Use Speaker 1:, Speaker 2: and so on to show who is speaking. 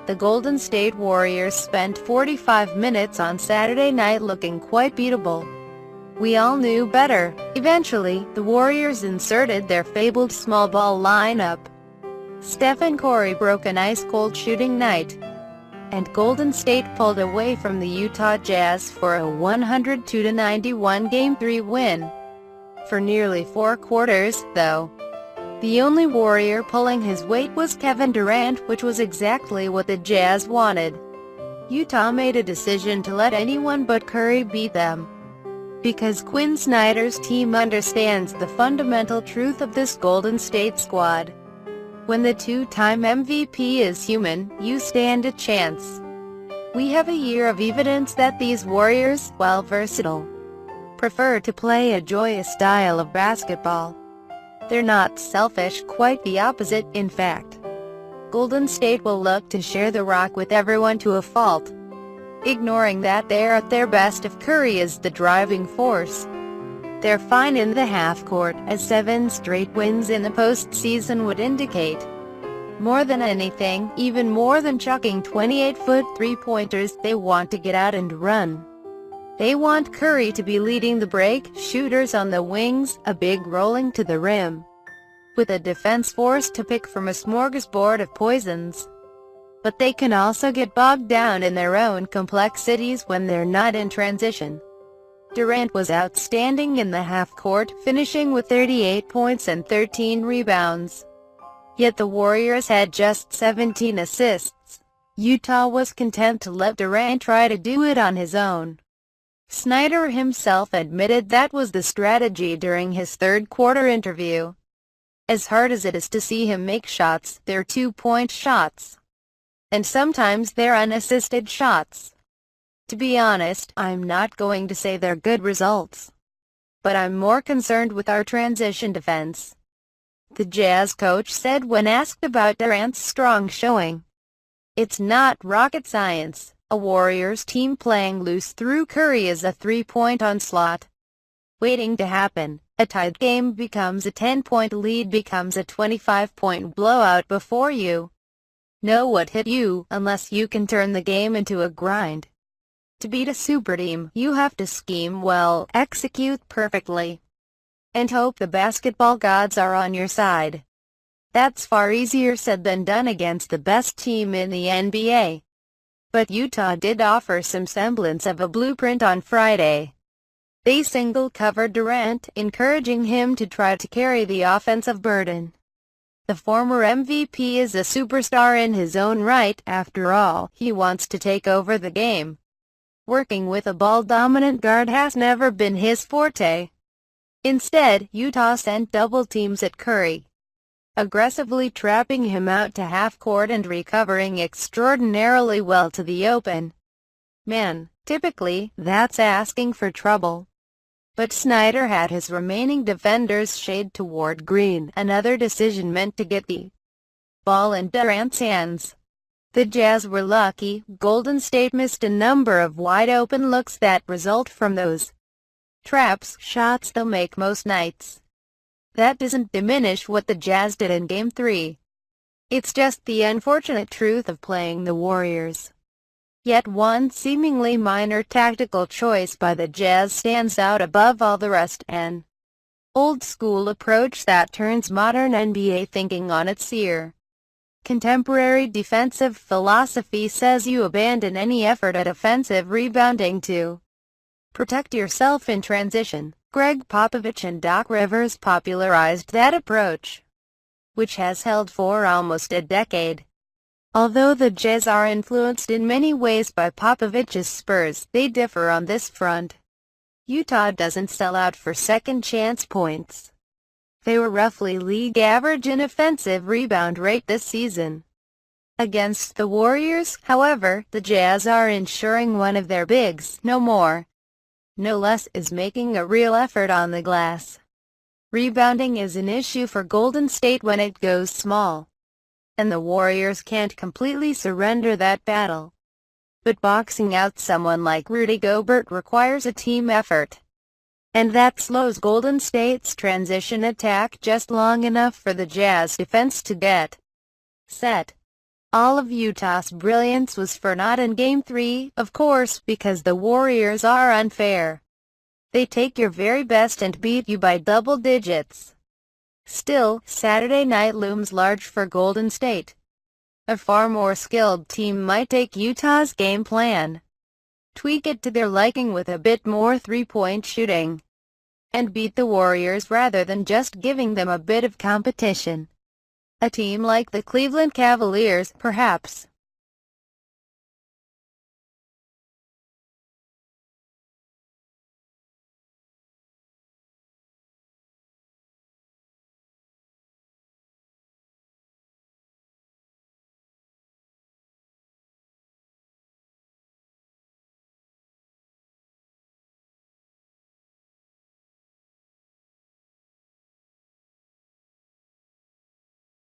Speaker 1: The Golden State Warriors spent 45 minutes on Saturday night looking quite beatable. We all knew better. Eventually, the Warriors inserted their fabled small ball lineup. Stephen Curry broke an ice-cold shooting night, and Golden State pulled away from the Utah Jazz for a 102-91 Game 3 win. For nearly 4 quarters, though, the only Warrior pulling his weight was Kevin Durant, which was exactly what the Jazz wanted. Utah made a decision to let anyone but Curry beat them, because Quinn Snyder's team understands the fundamental truth of this Golden State squad. When the two-time MVP is human, you stand a chance. We have a year of evidence that these Warriors, while versatile, prefer to play a joyous style of basketball. They're not selfish, quite the opposite, in fact. Golden State will look to share the rock with everyone to a fault, ignoring that they're at their best if Curry is the driving force. They're fine in the half-court, as 7 straight wins in the postseason would indicate. More than anything, even more than chucking 28-foot three-pointers, they want to get out and run. They want Curry to be leading the break, shooters on the wings, a big rolling to the rim, with a defense forced to pick from a smorgasbord of poisons. But they can also get bogged down in their own complexities when they're not in transition. Durant was outstanding in the half-court, finishing with 38 points and 13 rebounds. Yet the Warriors had just 17 assists. Utah was content to let Durant try to do it on his own. Snyder himself admitted that was the strategy during his third-quarter interview. As hard as it is to see him make shots, they're two-point shots, and sometimes they're unassisted shots. To be honest, I'm not going to say they're good results, but I'm more concerned with our transition defense, the Jazz coach said when asked about Durant's strong showing. It's not rocket science. A Warriors team playing loose through Curry is a three-point onslaught waiting to happen. A tied game becomes a 10-point lead, becomes a 25-point blowout before you know what hit you, unless you can turn the game into a grind. To beat a super team, you have to scheme well, execute perfectly, and hope the basketball gods are on your side. That's far easier said than done against the best team in the NBA. But Utah did offer some semblance of a blueprint on Friday. They single-covered Durant, encouraging him to try to carry the offensive burden. The former MVP is a superstar in his own right. After all, he wants to take over the game. Working with a ball-dominant guard has never been his forte. Instead, Utah sent double teams at Curry, aggressively trapping him out to half-court and recovering extraordinarily well to the open man. Typically, that's asking for trouble. But Snyder had his remaining defenders shade toward Green, another decision meant to get the ball in Durant's hands. The Jazz were lucky. Golden State missed a number of wide-open looks that result from those traps, shots they'll make most nights. That doesn't diminish what the Jazz did in Game 3. It's just the unfortunate truth of playing the Warriors. Yet one seemingly minor tactical choice by the Jazz stands out above all the rest, an old-school approach that turns modern NBA thinking on its ear. Contemporary defensive philosophy says you abandon any effort at offensive rebounding to protect yourself in transition. Greg Popovich and Doc Rivers popularized that approach, which has held for almost a decade. Although the Jazz are influenced in many ways by Popovich's Spurs, they differ on this front. Utah doesn't sell out for second-chance points. They were roughly league average in offensive rebound rate this season. Against the Warriors, however, the Jazz are ensuring one of their bigs, no more, no less, is making a real effort on the glass. Rebounding is an issue for Golden State when it goes small, and the Warriors can't completely surrender that battle. But boxing out someone like Rudy Gobert requires a team effort, and that slows Golden State's transition attack just long enough for the Jazz defense to get set. All of Utah's brilliance was for naught in Game 3, of course, because the Warriors are unfair. They take your very best and beat you by double digits. Still, Saturday night looms large for Golden State. A far more skilled team might take Utah's game plan, tweak it to their liking with a bit more three-point shooting, and beat the Warriors rather than just giving them a bit of competition. A team like the Cleveland Cavaliers, perhaps.